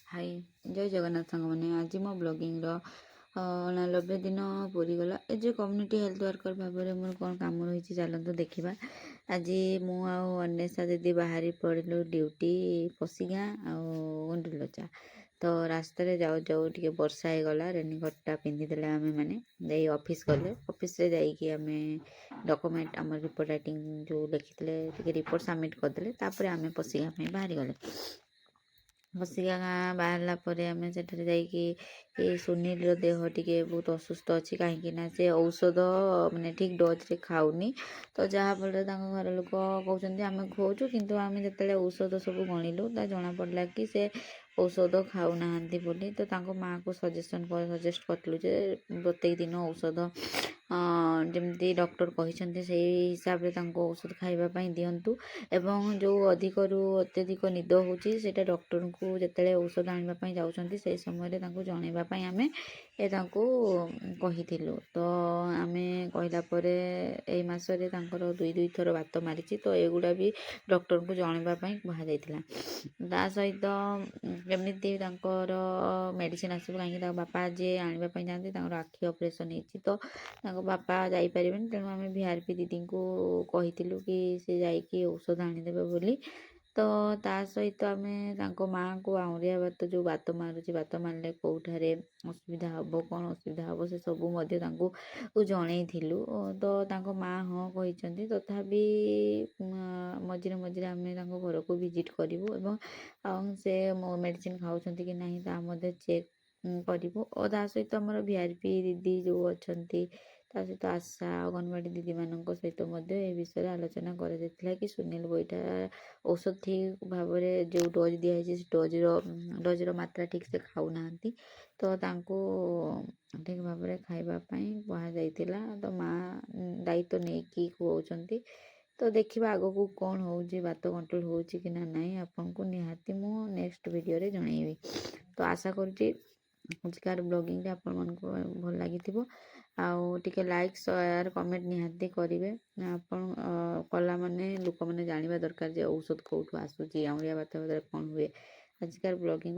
हाय जय जगन्नाथ सांग मैंने आज मो ब्लॉगिंग 90 दिन पूरीगला as a community health worker भाव में मोर कौन कम रही चलते देखा आज मुसा दीदी बाहरी पड़ू ड्यूटी पशिगाँ आंडुलचा तो रास्त जाऊ जाऊ टे वर्षा हो गला रेनिकोटा पिंधिदे आम मैंने ऑफिस गले ऑफिस जाइए आम डॉक्यूमेंट आम रिपोर्ट राइटिंग जो लिखी रिपोर्ट सबमिट करदे आम पशिगाँ बाहरी गले बसिका गाँ बाहरला आम से सुनील देह टे बहुत असुस्थ अच्छी कहीं से औषध मानने ठीक डोज रे खाऊनी तो जहाँफल घर लोक कहते आम खुआचु किंतु आम जो औषध सब गणिलु जना पड़ा कि से औषध खाऊना बोली तो माँ को सजेस्ट करूँ प्रत्येक दिन औषध जमी डॉक्टर कहते से हिसाब से औषध खावाई दिंतु एवं जो अधिक रु अत्यधिक निद होता डॉक्टर को जिते औषध आने जाऊँच से समय जनवाई आम कहीलु तो आम कहला यही मसरे दुई दुई थर बात मारी तो एगुड़ा भी डॉक्टर को जनवाई कहुला ता सहित केमती मेडिसिन आसो कहीं बापा जी आने जाते आखि ऑपरेशन होती तो बापा जापर तेणु आम VRP दीदी को कहीलु कि से जाकि औषध आनीदेवे बोली तो ता सहित आम माँ को आउरिया बात जो बात मारुची बात मारे कौठारे असुविधा हम कौन असुविधा हम से सबू जनईलु तो माँ हाँ कहते तथापि मझे मझे आम घर को विजिट करूँ से मेडिसिन खाऊँ कि नहीं चेक करूँ और ता सहित आमर VRP दीदी जो अच्छा सहित आशा अंगनवाड़ी दीदी मान सहित ए विषय आलोचना कर कि सुनील बैठा औषध ठीक भाव में जो डोज दिखाई डोजर मात्रा ठीक से खाऊना तो ठीक भाव में खावाई कहुला तो माँ दायित्व नहीं कि खुआउंट तो देखा आग को कौन हो बात कंट्रोल हो कि ना नहीं आपन को निहाती मु नेक्स्ट वीडियो रे जनइबी तो आशा करुँची आजकार ब्लॉगिंग आपण मन को भल लगी आउ टिके लाइक शेयर कमेंट निहाती करेंगे आपण कला माने लोक मैंने जानवा दरकार जे औषध कौटू आसूची आउरिया बात कौन हुए आजकार ब्लॉगिंग